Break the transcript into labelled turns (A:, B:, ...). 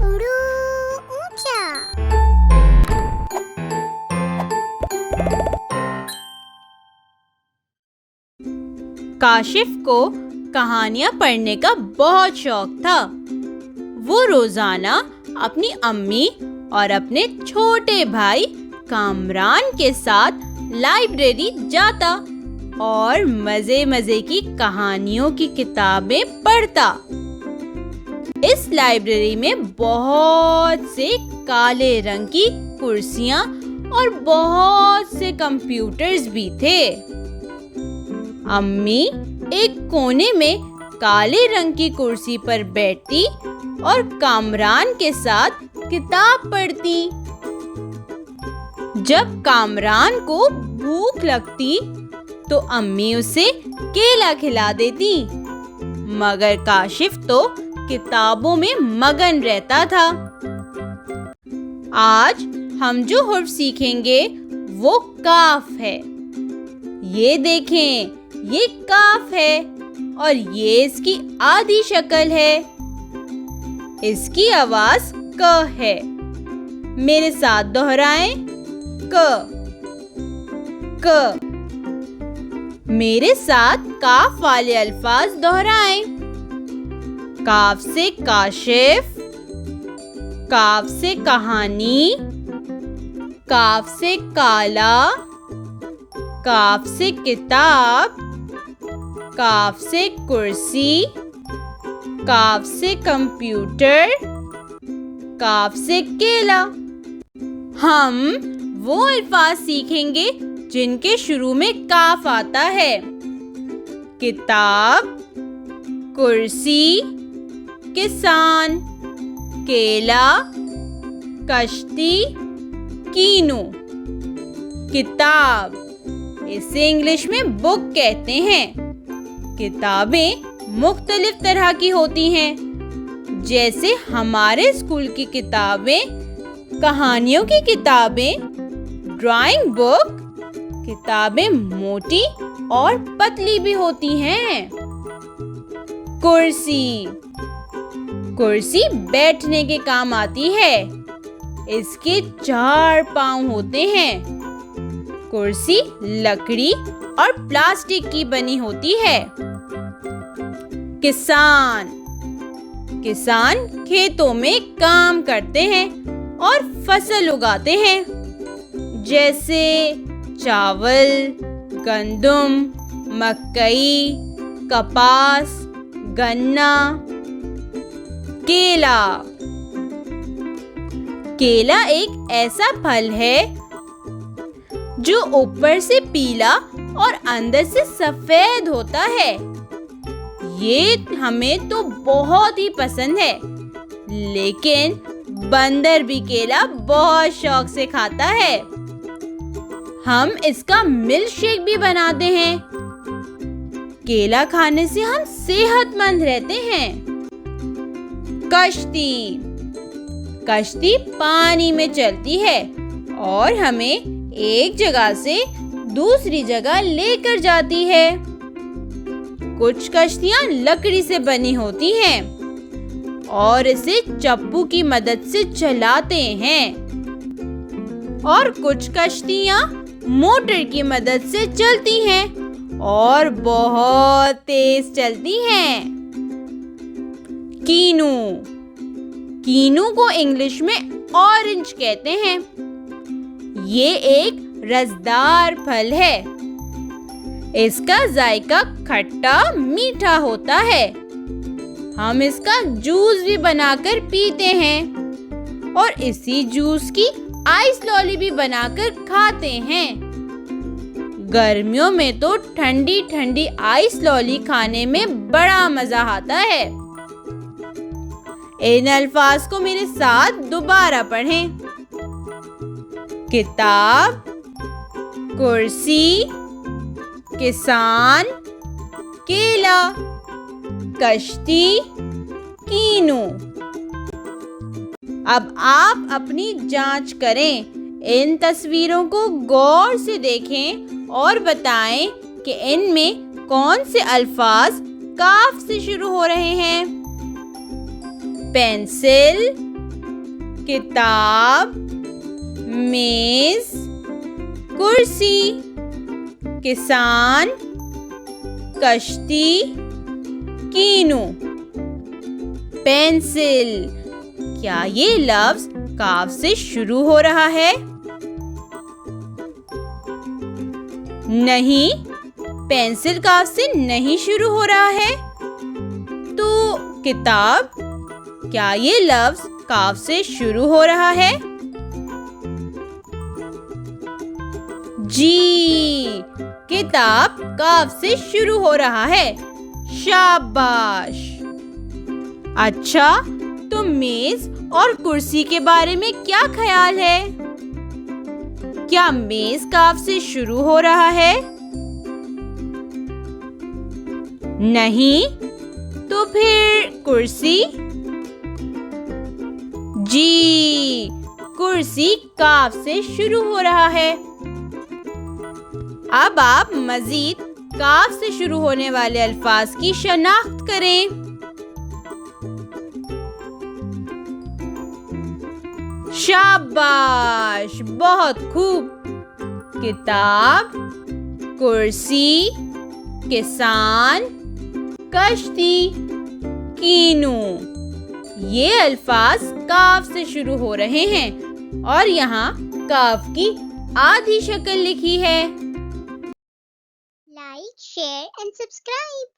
A: उड़ू ऊंचा।
B: काशिफ को कहानियां पढ़ने का बहुत शौक था। वो रोजाना अपनी अम्मी और अपने छोटे भाई कामरान के साथ लाइब्रेरी जाता और मजे मजे की कहानियों की किताबें पढ़ता। इस लाइब्रेरी में बहुत से काले रंग की कुर्सियां और बहुत से कंप्यूटर्स भी थे। अम्मी एक कोने में काले रंग की कुर्सी पर बैठती और कामरान के साथ किताब पढ़ती। जब कामरान को भूख लगती तो अम्मी उसे केला खिला देती, मगर काशिफ तो किताबों में मगन रहता था। आज हम जो हुर्फ सीखेंगे वो काफ है। ये देखें, ये काफ है और ये इसकी आधी शक्ल है। इसकी आवाज क है। मेरे साथ दोहराएं, क क। मेरे साथ काफ वाले अल्फाज दोहराएं। काफ से काशिफ, काफ से कहानी, काफ से काला, काफ से किताब, काफ से कुर्सी, काफ से कंप्यूटर, काफ से केला। हम वो अल्फाज सीखेंगे जिनके शुरू में काफ आता है। किताब, कुर्सी, किसान, केला, कश्ती, कीनू। किताब, इसे इंग्लिश में बुक कहते हैं। किताबें मुख्तलिफ तरह की होती हैं, जैसे हमारे स्कूल की किताबें, कहानियों की किताबें, ड्राइंग बुक। किताबें मोटी और पतली भी होती हैं। कुर्सी, कुर्सी बैठने के काम आती है। इसके 4 पांव होते हैं। कुर्सी लकड़ी और प्लास्टिक की बनी होती है। किसान, किसान खेतों में काम करते हैं और फसल उगाते हैं, जैसे चावल, गंदम, मकई, कपास, गन्ना। केला, केला एक ऐसा फल है जो ऊपर से पीला और अंदर से सफेद होता है। ये हमें तो बहुत ही पसंद है, लेकिन बंदर भी केला बहुत शौक से खाता है। हम इसका मिल्क शेक भी बनाते हैं। केला खाने से हम सेहतमंद रहते हैं। कश्ती, कश्ती पानी में चलती है और हमें एक जगह से दूसरी जगह लेकर जाती है। कुछ कश्तियां लकड़ी से बनी होती हैं और इसे चप्पू की मदद से चलाते हैं, और कुछ कश्तियां मोटर की मदद से चलती हैं और बहुत तेज चलती हैं। कीनू, कीनू को इंग्लिश में ऑरेंज कहते हैं। ये एक रसदार फल है। इसका जायका खट्टा मीठा होता है। हम इसका जूस भी बनाकर पीते हैं और इसी जूस की आइस लॉली भी बनाकर खाते हैं। गर्मियों में तो ठंडी ठंडी आइस लॉली खाने में बड़ा मजा आता है। इन अल्फाज को मेरे साथ दोबारा पढ़ें। किताब, कुर्सी, किसान, केला, कश्ती, कीनू। अब आप अपनी जांच करें। इन तस्वीरों को गौर से देखें और बताएं कि इनमें कौन से अल्फाज काफ से शुरू हो रहे हैं। पेंसिल, किताब, मेज, कुर्सी, किसान, कश्ती, कीनू, पेंसिल। क्या ये लफ्ज काफ से शुरू हो रहा है? नहीं, पेंसिल काफ से नहीं शुरू हो रहा है। तो किताब, क्या ये लफ्ज काफ से शुरू हो रहा है? जी, किताब काफ से शुरू हो रहा है। शाबाश। अच्छा, तो मेज और कुर्सी के बारे में क्या ख्याल है? क्या मेज काफ से शुरू हो रहा है? नहीं, तो फिर कुर्सी? जी, कुर्सी काफ से शुरू हो रहा है। अब आप मजीद काफ से शुरू होने वाले अल्फाज की शनाख्त करें। शाबाश, बहुत खूब। किताब, कुर्सी, किसान, कश्ती, कीनू। ये अल्फाज काफ से शुरू हो रहे हैं और यहाँ काफ की आधी शक्ल लिखी है।
A: Like, share and subscribe.